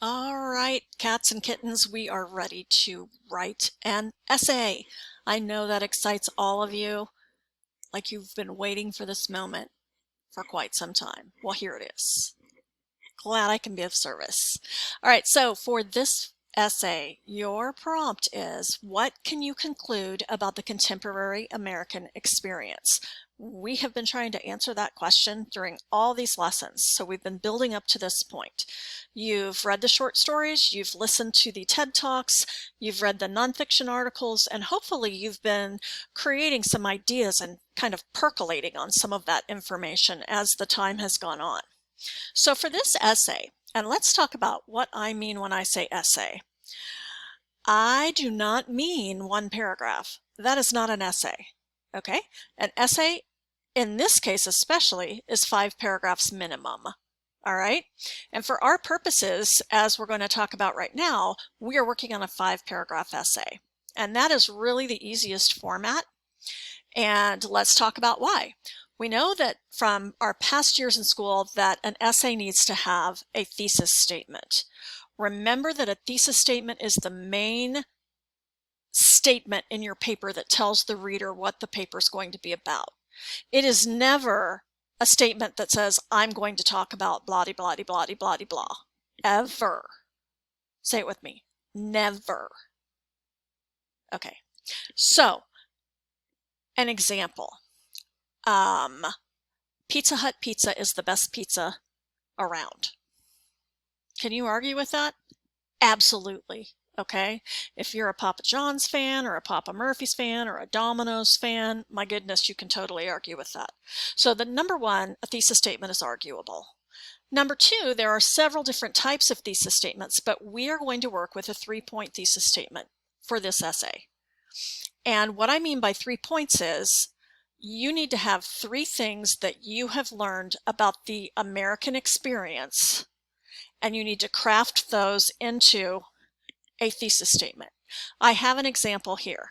All right, cats and kittens, we are ready to write an essay. I know that excites all of you, like you've been waiting for this moment for quite some time. Well, here it is. Glad I can be of service. All right, so for this essay, your prompt is, what can you conclude about the contemporary American experience? We have been trying to answer that question during all these lessons, so we've been building up to this point. You've read the short stories, you've listened to the TED Talks, you've read the nonfiction articles, and hopefully you've been creating some ideas and kind of percolating on some of that information as the time has gone on. So for this essay, and let's talk about what I mean when I say essay. I do not mean one paragraph. That is not an essay. Okay? An essay, in this case especially, is 5 paragraphs minimum. All right? And for our purposes, as we're going to talk about right now, we are working on a 5-paragraph essay. And that is really the easiest format. And let's talk about why. We know that from our past years in school that an essay needs to have a thesis statement. Remember that a thesis statement is the main statement in your paper that tells the reader what the paper is going to be about. It is never a statement that says, I'm going to talk about blah, blah, blah, blah, blah, blah. Ever. Say it with me. Never. Okay. So, an example. Pizza Hut pizza is the best pizza around. Can you argue with that? Absolutely. Okay. If you're a Papa John's fan or a Papa Murphy's fan or a Domino's fan, my goodness, you can totally argue with that. So the number one, a thesis statement is arguable. Number two, there are several different types of thesis statements, but we are going to work with a 3-point thesis statement for this essay. And what I mean by 3 points is, you need to have 3 things that you have learned about the American experience, and you need to craft those into a thesis statement. I have an example here.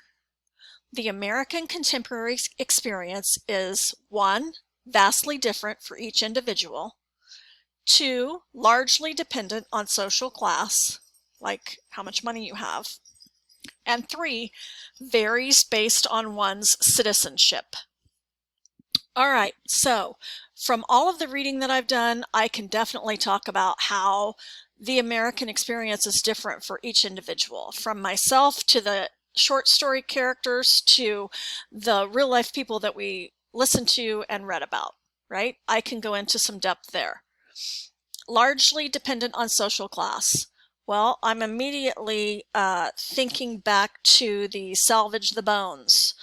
The American contemporary experience is 1, vastly different for each individual, 2, largely dependent on social class, like how much money you have, and 3, varies based on one's citizenship. All right, so from all of the reading that I've done, I can definitely talk about how the American experience is different for each individual, from myself to the short story characters to the real life people that we listened to and read about, right? I can go into some depth there. Largely dependent on social class. Well, I'm immediately thinking back to the salvage the bones,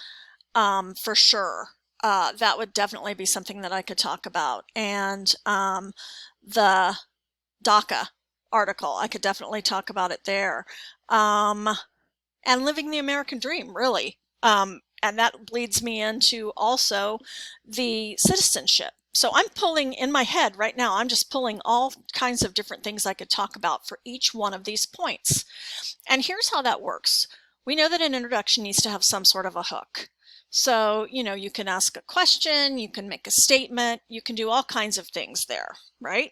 for sure. That would definitely be something that I could talk about. And the DACA article, I could definitely talk about it there. And living the American dream, really. And that leads me into also the citizenship. So I'm pulling in my head right now, I'm just pulling all kinds of different things I could talk about for each one of these points. And here's how that works. We know that an introduction needs to have some sort of a hook. So, you can ask a question, you can make a statement, you can do all kinds of things there, right?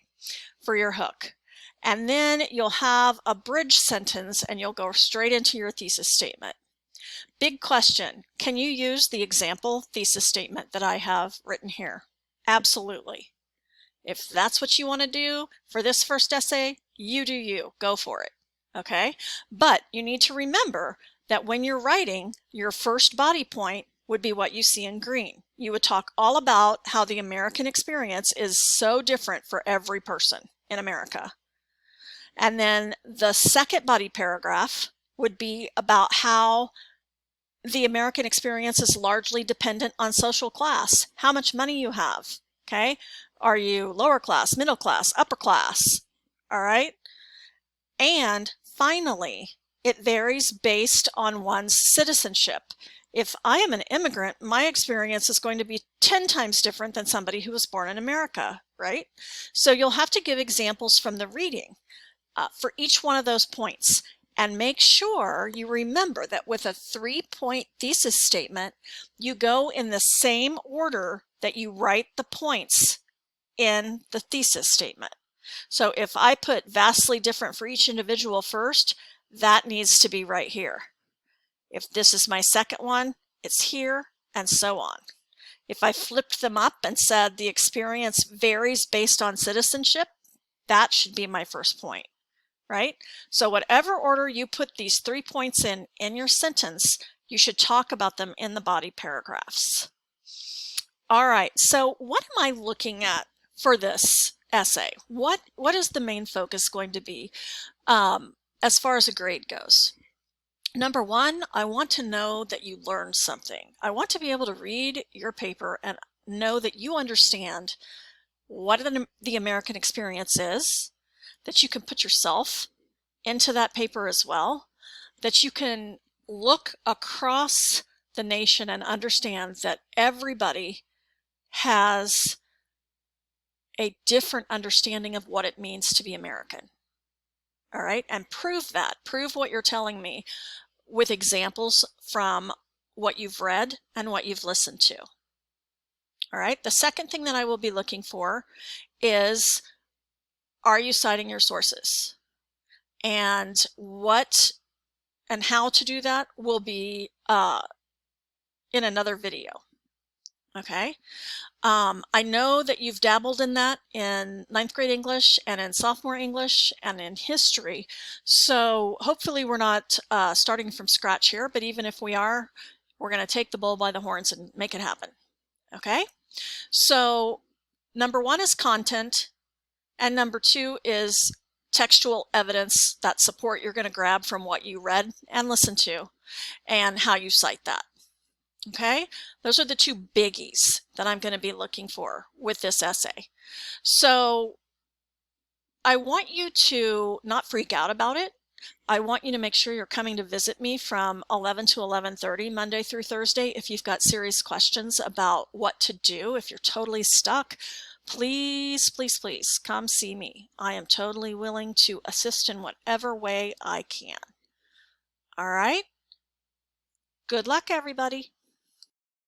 For your hook. And then you'll have a bridge sentence and you'll go straight into your thesis statement. Big question, can you use the example thesis statement that I have written here? Absolutely. If that's what you want to do for this first essay, you do you. Go for it. Okay? But you need to remember that when you're writing, your first body point would be what you see in green. You would talk all about how the American experience is so different for every person in America. And then the second body paragraph would be about how the American experience is largely dependent on social class, how much money you have, okay? Are you lower class, middle class, upper class, all right? And finally, it varies based on one's citizenship. If I am an immigrant, my experience is going to be 10 times different than somebody who was born in America, right? So you'll have to give examples from the reading for each one of those points. And make sure you remember that with a 3-point thesis statement, you go in the same order that you write the points in the thesis statement. So if I put vastly different for each individual first, that needs to be right here. If this is my second one, it's here, and so on. If I flipped them up and said the experience varies based on citizenship, that should be my first point, right? So whatever order you put these 3 points in your sentence, you should talk about them in the body paragraphs. All right, so what am I looking at for this essay? What is the main focus going to be as far as a grade goes? Number one, I want to know that you learned something. I want to be able to read your paper and know that you understand what the American experience is, that you can put yourself into that paper as well, that you can look across the nation and understand that everybody has a different understanding of what it means to be American. All right, and prove that. Prove what you're telling me with examples from what you've read and what you've listened to. All right, the second thing that I will be looking for is, are you citing your sources? And what and how to do that will be in another video. Okay. I know that you've dabbled in that in 9th grade English and in sophomore English and in history. So hopefully we're not starting from scratch here, but even if we are, we're going to take the bull by the horns and make it happen. Okay. So number one is content, and number two is textual evidence that support you're going to grab from what you read and listened to and how you cite that. Okay, those are the two biggies that I'm going to be looking for with this essay. So I want you to not freak out about it. I want you to make sure you're coming to visit me from 11 to 11:30 Monday through Thursday. If you've got serious questions about what to do, if you're totally stuck, please, please, please come see me. I am totally willing to assist in whatever way I can. All right. Good luck, everybody.